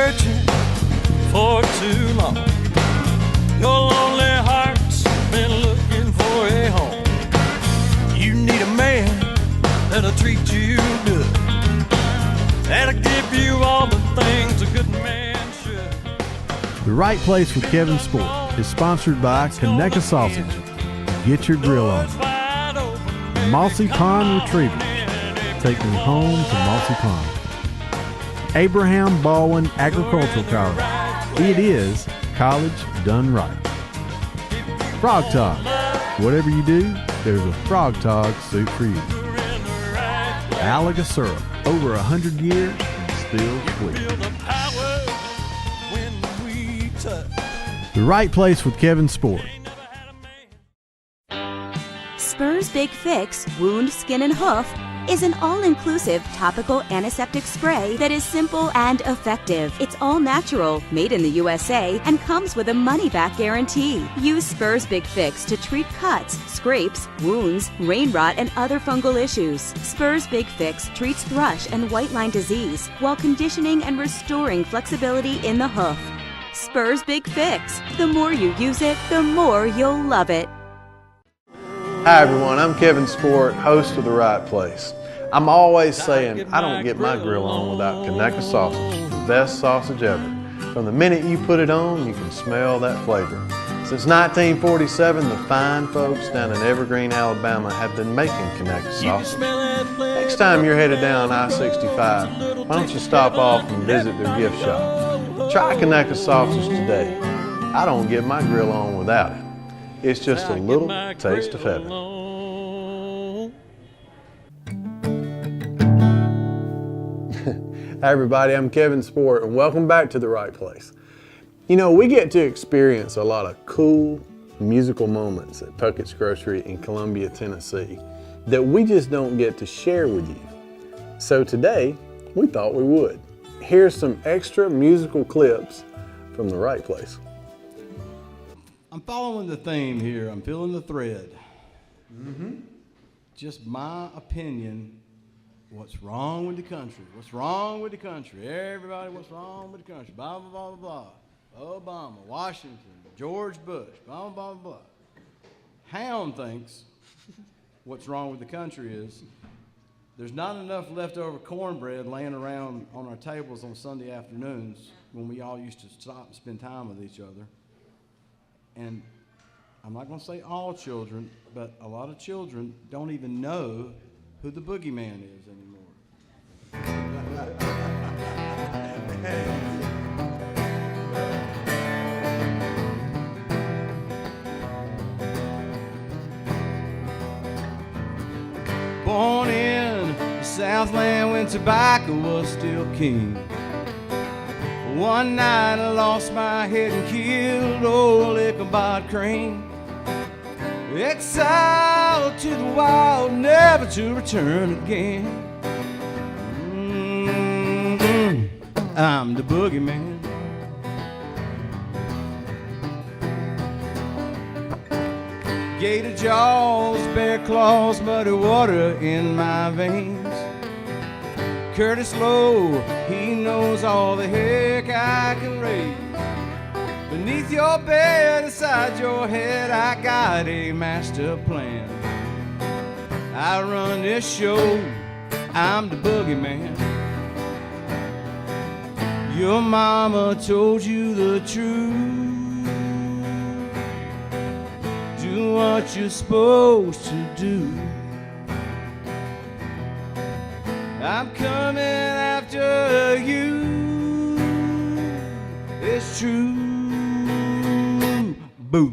searching for too long. Your lonely heart's been looking for a home. You need a man that'll treat you good, that'll give you all the things a good man should. The Right Place with Kevin Sport is sponsored by Conecuh Sausage. Get your grill on. Mossy Pond Retrievers. Take them home to Mossy Pond. Abraham Baldwin Agricultural College. It is college done right. Frog Tog. Whatever you do, there's a Frog Tog suit for you. Alaga Syrup. Over 100 years and still sweet. The Right Place with Kevin Sport. Spurs Big Fix Wound, Skin, and Hoof is an all-inclusive topical antiseptic spray that is simple and effective. It's all natural, made in the USA, and comes with a money-back guarantee. Use Spurs Big Fix to treat cuts, scrapes, wounds, rain rot, and other fungal issues. Spurs Big Fix treats thrush and white line disease while conditioning and restoring flexibility in the hoof. Spurs Big Fix. The more you use it, the more you'll love it. Hi everyone, I'm Kevin Sport, host of The Right Place. I'm always saying I don't get my grill on without Conecuh Sausage, the best sausage ever. From the minute you put it on, you can smell that flavor. Since 1947, the fine folks down in Evergreen, Alabama have been making Conecuh sausage. Next time you're headed down I-65, why don't you stop off and visit their gift shop? Try Conecuh sausage today. I don't get my grill on without it. It's just a little taste of heaven. Hi everybody, I'm Kevin Sport and welcome back to The Right Place. You know, we get to experience a lot of cool musical moments at Puckett's Grocery in Columbia, Tennessee that we just don't get to share with you. So today, we thought we would. Here's some extra musical clips from The Right Place. I'm following the theme here. I'm feeling the thread. Just my opinion. What's wrong with the country? What's wrong with the country? Everybody, what's wrong with the country? Blah, blah, blah, blah, blah. Obama, Washington, George Bush, blah, blah, blah, blah. Hound thinks what's wrong with the country is there's not enough leftover cornbread laying around on our tables on Sunday afternoons when we all used to stop and spend time with each other. And I'm not going to say all children, but a lot of children don't even know who the boogeyman is anymore. Born in the Southland when tobacco was still king. One night I lost my head and killed old Ichabod Crane. Exiled to the wild, never to return again. I'm the boogeyman. Gator jaws, bear claws, muddy water in my veins. Curtis Lowe, he knows all the heck I can raise. Beneath your bed, inside your head, I got a master plan. I run this show, I'm the boogeyman. Your mama told you the truth. Do what you're supposed to do. I'm coming after you. It's true. Boo.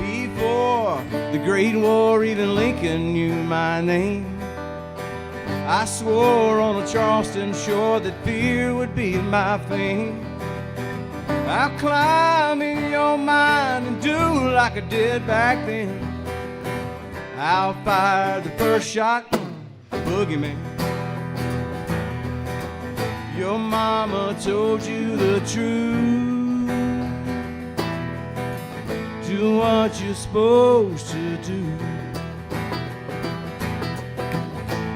Before the Great War, even Lincoln knew my name. I swore on a Charleston shore that fear would be my fame. I'll climb in your mind and do like I did back then. I'll fire the first shot, boogeyman. Your mama told you the truth. do what you're supposed to do.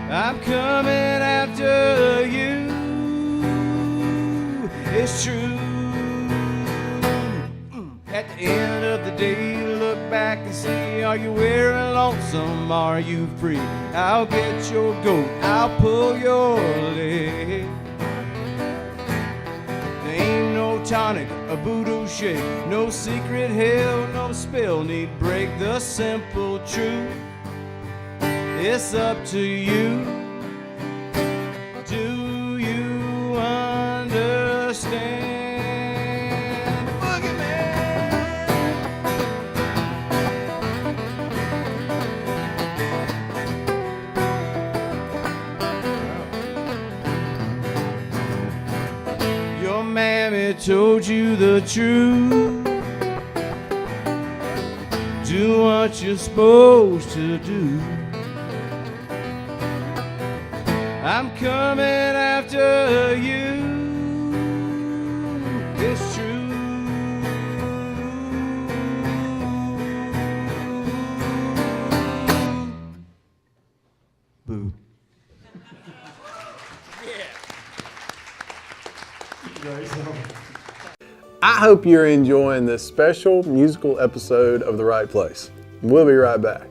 I'm coming after you, it's true. At the end of the day, look back and see, are you weary, lonesome, are you free? I'll get your goat, I'll pull your leg. There ain't no tonic, a voodoo shake, no secret hell, no spell need break. The simple truth, it's up to you. Do you understand? Your mammy told you the truth. Do what you're supposed to do. I'm coming after you, it's true. Boo. I hope you're enjoying this special musical episode of The Right Place. We'll be right back.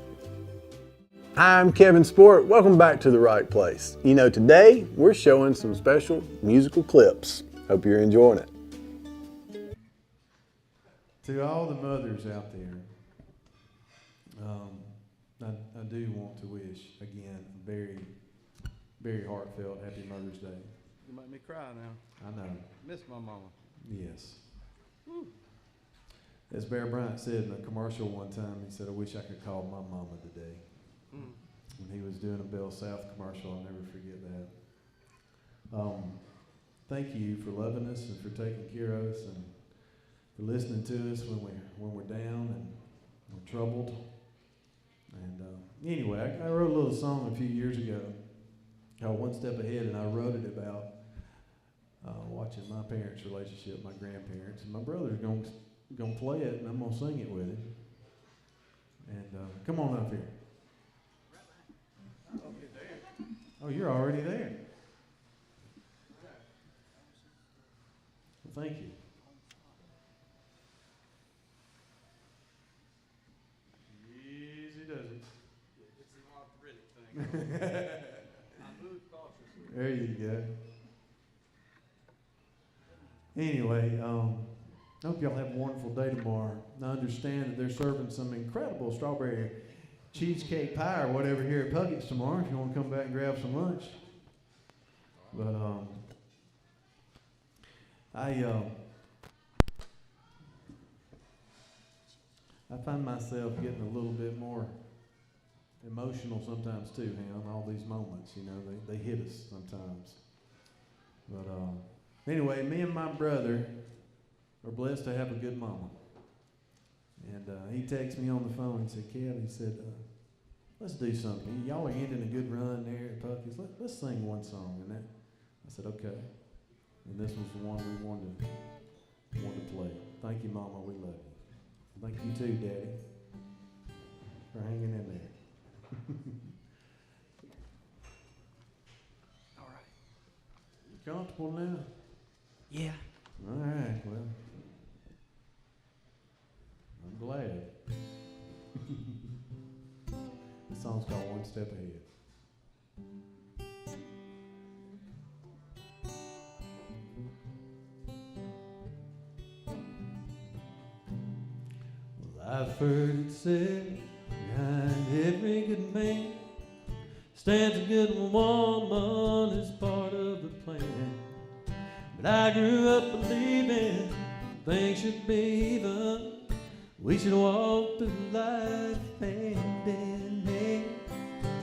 Hi, I'm Kevin Sport. Welcome back to The Right Place. You know, today we're showing some special musical clips. Hope you're enjoying it. To all the mothers out there, I do want to wish, again, a very, very heartfelt Happy Mother's Day. You make me cry now. I know. Miss my mama. Yes. Woo. As Bear Bryant said in a commercial one time, he said, I wish I could call my mama today. When he was doing a Bell South commercial, I'll never forget that. Thank you for loving us and for taking care of us and for listening to us when we're down and we're troubled. And anyway, I wrote a little song a few years ago called One Step Ahead, and I wrote it about watching my parents' relationship, my grandparents, and my brother's gonna play it, and I'm gonna sing it with him. And come on up here. Oh, you're already there. Well, thank you. Easy does it. It's an arthritic thing. I move cautiously. There you go. Anyway, I hope y'all have a wonderful day tomorrow. I understand that they're serving some incredible strawberry cheesecake pie or whatever here at Puckett's tomorrow if you want to come back and grab some lunch. But I find myself getting a little bit more emotional sometimes too, Ham. All these moments, you know, they hit us sometimes. But anyway, me and my brother are blessed to have a good mama. And he texted me on the phone and said, Kev, he said, let's do something. Y'all are ending a good run there at Puckett's. Let's sing one song. And I said, okay. And this was the one we wanted to play. Thank you, Mama. We love you. Thank you too, Daddy, for hanging in there. All right. You comfortable now? Yeah. All right, well, I'm glad. The song's called One Step Ahead. Well, I've heard it said, behind every good man stands a good woman as part of the plan. But I grew up believing things should be even. We should walk through life hand in hand.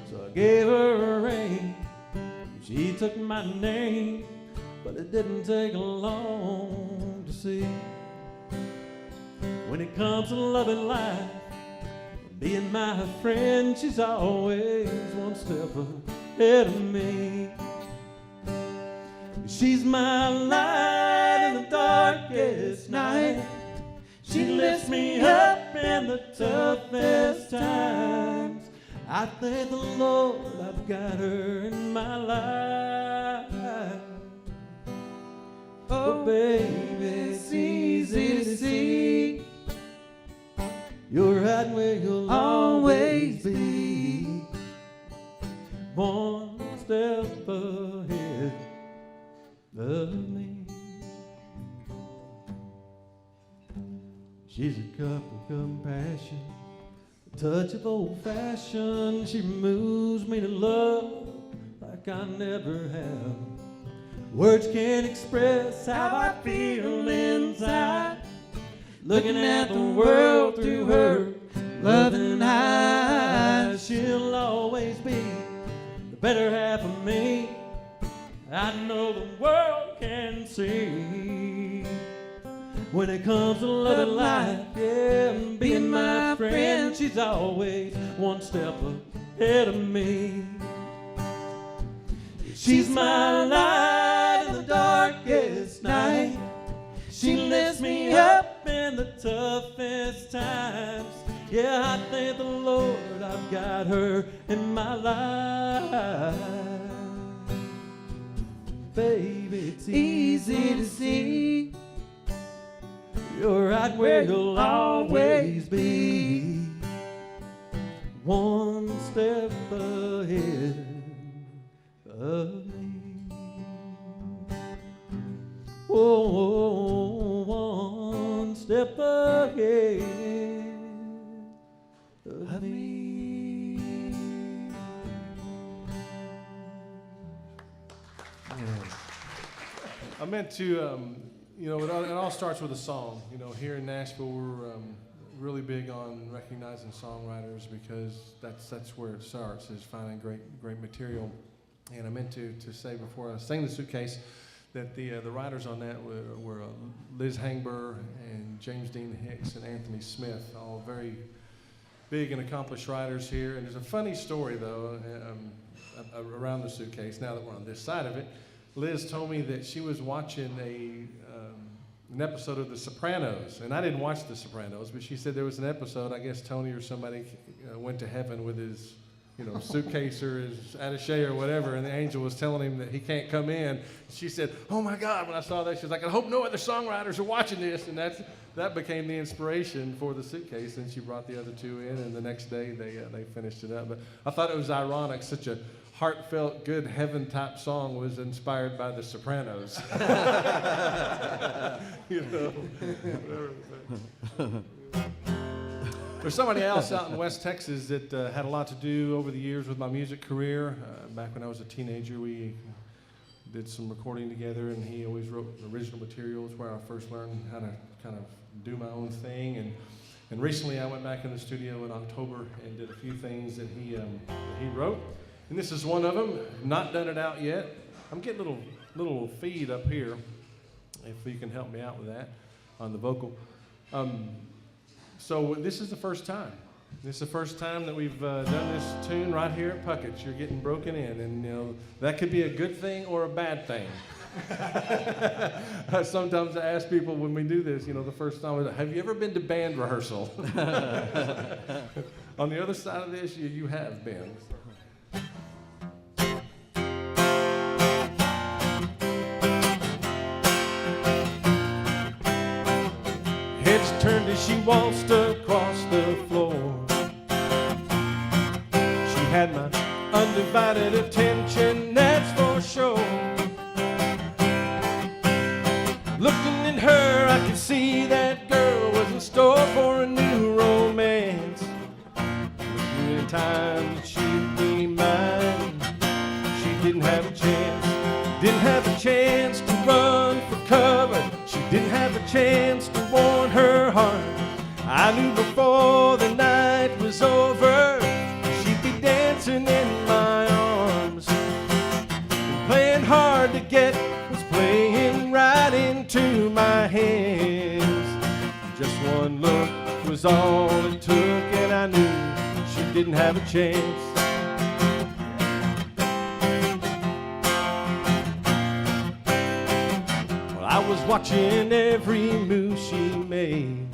So I gave her a ring. She took my name, but it didn't take long to see. When it comes to loving life, being my friend, she's always one step ahead of me. She's my light in the darkest night. She lifts me up up in the toughest times. I thank the Lord I've got her in my life. Oh, baby, it's easy to see you're right where you'll always be, one step ahead of me. She's a cup of compassion, a touch of old-fashioned. She moves me to love like I never have. Words can't express how I feel inside, looking at the world through her loving eyes. She'll always be the better half of me. I know the world can see. When it comes to love and life, yeah, and being my friend, she's always one step ahead of me. She's my light in the darkest night. She lifts me up in the toughest times. Yeah, I thank the Lord I've got her in my life. Baby, it's easy to see you're right where you'll always be, one step ahead of me. Oh, one step ahead of me. I meant to, it all starts with a song. You know, here in Nashville, we're really big on recognizing songwriters because that's where it starts, is finding great material. And I meant to say before I sang The Suitcase that the writers on that were Liz Hangber and James Dean Hicks and Anthony Smith, all very big and accomplished writers here. And there's a funny story, though, around The Suitcase, now that we're on this side of it. Liz told me that she was watching an episode of The Sopranos, and I didn't watch The Sopranos, but she said there was an episode, I guess Tony or somebody went to heaven with his suitcase or his attaché or whatever, and the angel was telling him that he can't come in. She said, "Oh my God," when I saw that, she was like, "I hope no other songwriters are watching this," and that became the inspiration for The Suitcase, and she brought the other two in, and the next day they finished it up. But I thought it was ironic, such a heartfelt, good heaven-type song was inspired by The Sopranos. There's somebody else out in West Texas that had a lot to do over the years with my music career. Back when I was a teenager, we did some recording together, and he always wrote original materials where I first learned how to kind of do my own thing. And recently I went back in the studio in October and did a few things that he wrote. And this is one of them. Not done it out yet. I'm getting little feed up here, if you can help me out with that on the vocal. So this is the first time. This is the first time that we've done this tune right here at Puckett's. You're getting broken in, and that could be a good thing or a bad thing. Sometimes I ask people when we do this, the first time, have you ever been to band rehearsal? On the other side of this, you have been. Heads turned as she waltzed across the floor. She had my undivided attention, that's for sure. Looking at her, I could see that girl was in store for a new romance. Looking in time that she'd be mine, she didn't have a chance to run for cover. She didn't have a chance to warn her heart. I knew before the night was over, she'd be dancing in my arms. And playing hard to get was playing right into my hands. Just one look was all it took, and I knew she didn't have a chance. I was watching every move she made.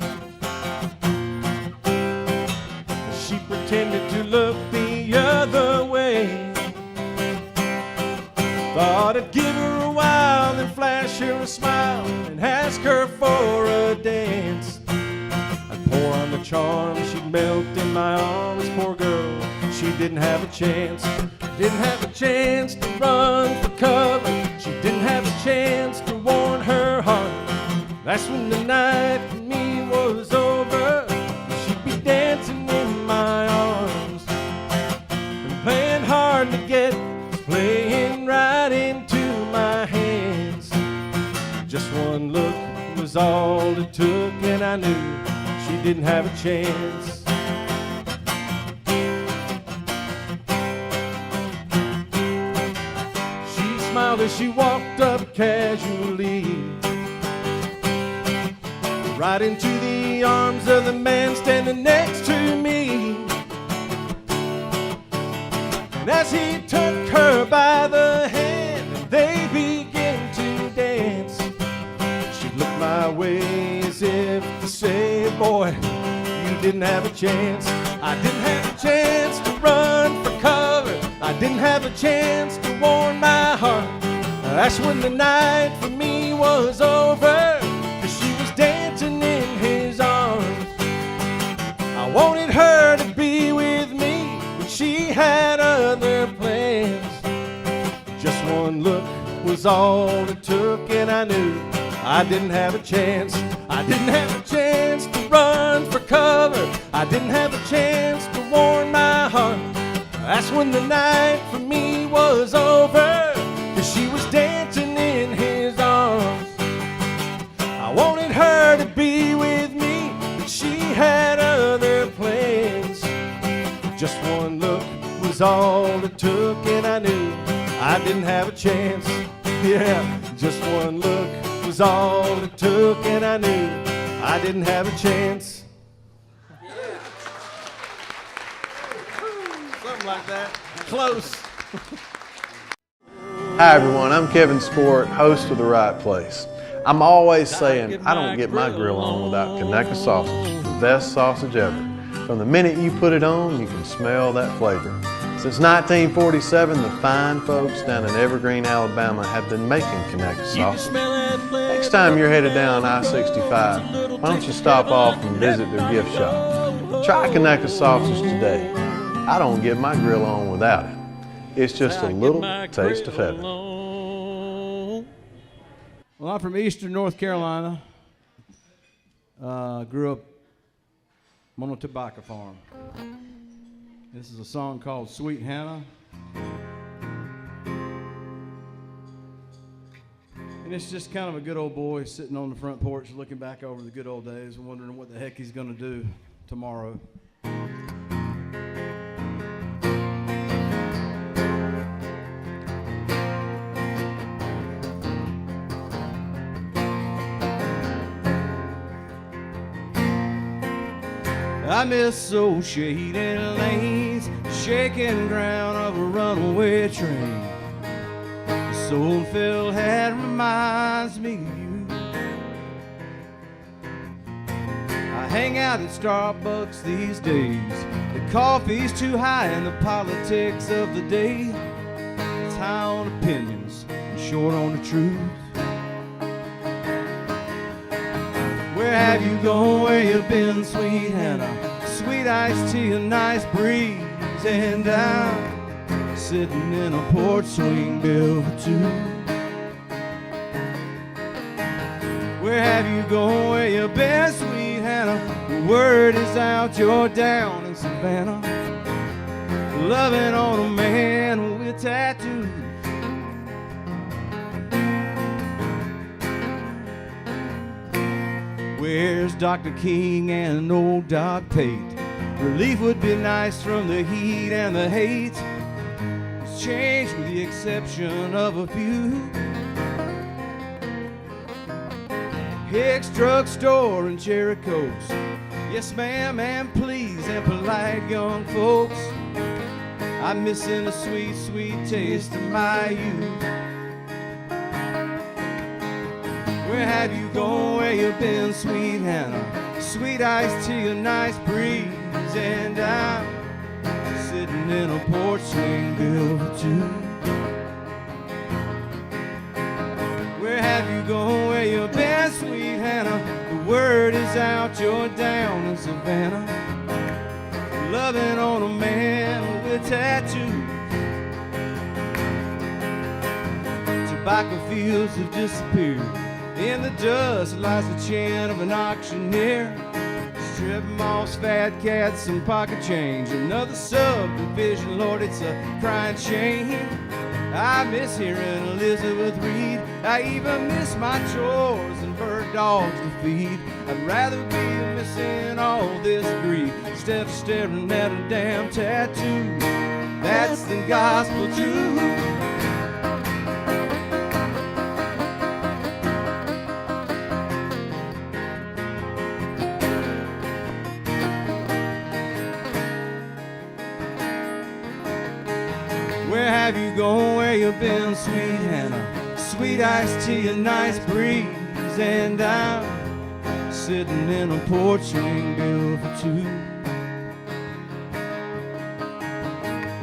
tended to look the other way. Thought I'd give her a while, then flash her a smile and ask her for a dance. I'd pour on the charm, she'd melt in my arms. Poor girl, she didn't have a chance. Didn't have a chance to run for cover. She didn't have a chance to warn her heart. That's when the night for me was over. She'd be dancing in my arms and playing hard to get, playing right into my hands. Just one look was all it took, and I knew she didn't have a chance. She smiled as she walked up casually, right into the arms of the man standing next to me. And as he took her by the hand and they began to dance, she looked my way as if to say, boy, you didn't have a chance. I didn't have a chance to run for cover. I didn't have a chance to warm my heart. That's when the night for me was over, 'cause she was dancing in his arms. I wanted her to be with me, but she had other plans. Just one look was all it took, and I knew I didn't have a chance. I didn't have a chance to run for cover. I didn't have a chance to warm my heart. That's when the night for me was over, 'cause she was dancing in his arms. I wanted her to be with me, but she had other plans. Just one look was all it took, and I knew I didn't have a chance. Yeah, just one look was all it took, and I knew I didn't have a chance. Something like that. Close. Hi everyone, I'm Kevin Sport, host of The Right Place. I'm always saying I don't get my grill on without Conecuh sausage, the best sausage ever. From the minute you put it on, you can smell that flavor. Since 1947, the fine folks down in Evergreen, Alabama have been making Conecuh sausage. Next time you're headed down I-65, why don't you stop off and visit their gift shop? Try Conecuh sausage today. I don't get my grill on without it. It's just a little taste of heaven. Well, I'm from Eastern North Carolina. Grew up on a tobacco farm. This is a song called Sweet Hannah. And it's just kind of a good old boy sitting on the front porch looking back over the good old days and wondering what the heck he's going to do tomorrow. I miss those shaded lanes, shaking ground of a runaway train. The soul-filled hat reminds me of you. I hang out at Starbucks these days. The coffee's too high and the politics of the day. It's high on opinions and short on the truth. Where have you gone, where you been, sweet Hannah? Sweet iced tea, a nice breeze, and I'm sitting in a porch swing built for two. Where have you gone, where you been, sweet Hannah? The word is out, you're down in Savannah, loving on a man with tattoos. Where's Dr. King and old Doc Pate? Relief would be nice from the heat and the hate. It's changed with the exception of a few. Hicks Drugstore and Jericho's. Yes, ma'am, and please, and polite young folks. I'm missing the sweet, sweet taste of my youth. Where have you gone, where you been, sweet Hannah? Sweet iced tea, a nice breeze, and I'm sitting in a porch swing built for two. Where have you gone, where you been, sweet Hannah? The word is out, you're down in Savannah, loving on a man with tattoos. Tobacco fields have disappeared. In the dust lies the chin of an auctioneer. Strip malls, fat cats, and pocket change. Another subdivision, Lord, it's a crying shame. I miss hearing Elizabeth Reed. I even miss my chores and bird dogs to feed. I'd rather be missing all this greed instead of staring at a damn tattoo. That's the gospel truth. Where have you gone, where you been, sweet Hannah? Sweet iced tea, a nice breeze, and I'm sitting in a porch swing built for two.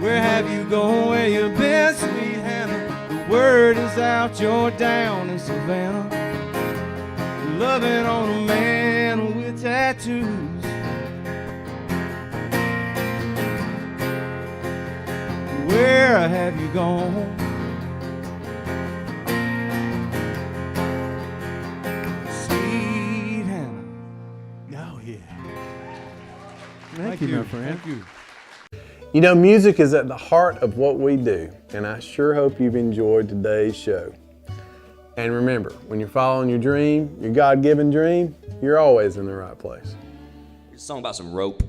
Where have you gone, where you been, sweet Hannah? The word is out, you're down in Savannah, loving on a man with tattoos. Where have you gone? Sweet Hannah. Oh, yeah. Thank you, my friend. Thank you. You know, music is at the heart of what we do, and I sure hope you've enjoyed today's show. And remember, when you're following your dream, your God-given dream, you're always in the right place. It's a song about some rope.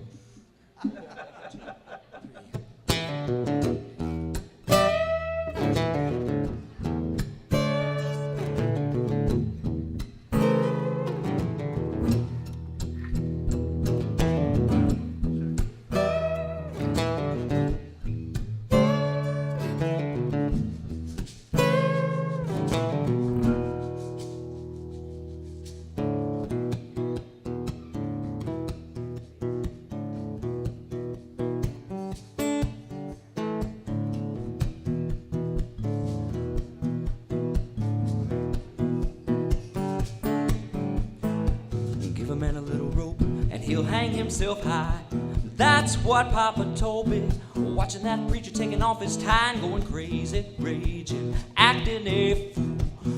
Give a man a little rope and he'll hang himself high. That's what Papa told me. Watching that preacher taking off his tie and going crazy, raging, acting a fool.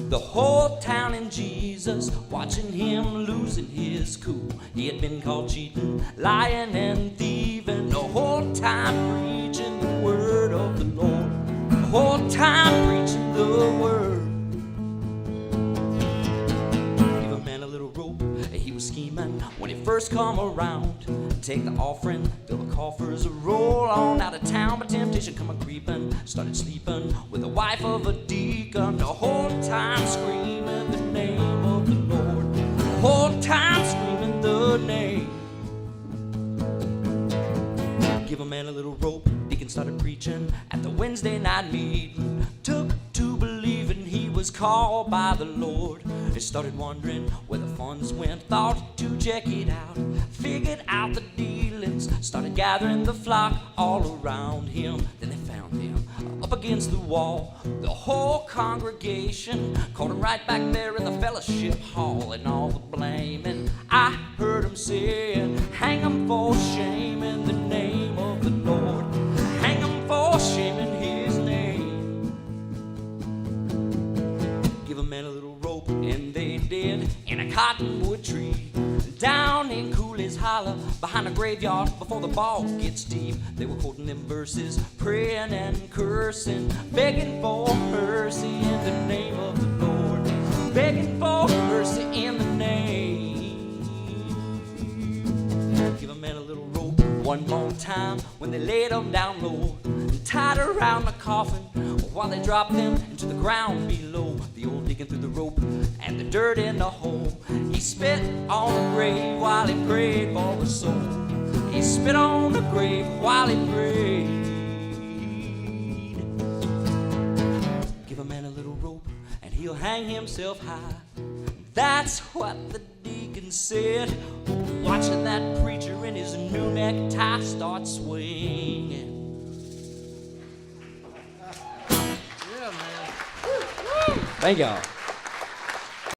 The whole town in Jesus, watching him losing his cool. He had been caught cheating, lying, and thieving. The whole time preaching the word of the Lord. The whole time preaching the word. Give a man a little rope, he was scheming when he first come around. Take the offering, fill the coffers, roll on out of town. But temptation come a-creeping, started sleeping with the wife of a deacon. The whole time screaming the name of the Lord. The whole time screaming the name. Give a man a little rope, deacon started preaching at the Wednesday night meeting. Took to believing he was called by the Lord. They started wondering where the funds went, thought to check it out. Figured out the dealings, started gathering the flock all around him. Then they found him up against the wall. The whole congregation caught him right back there in the fellowship hall. And all the blame, and I heard him saying, hang him for shame in the name of the Lord. Hang him for shame in his name. Give a man a little rope, and they did, in a cottonwood tree. Down in Cooley's Holler, behind a graveyard, before the ball gets deep. They were quoting them verses, praying and cursing, begging for mercy in the name of the Lord. Begging for mercy in the name. Give a man a little rope one more time when they laid him down low. Tied around the coffin while they dropped them into the ground below. The old deacon threw the rope and the dirt in the hole. He spit on the grave while he prayed for the soul. He spit on the grave while he prayed. Give a man a little rope and he'll hang himself high. That's what the deacon said, watching that preacher in his new necktie start swinging. Thank y'all.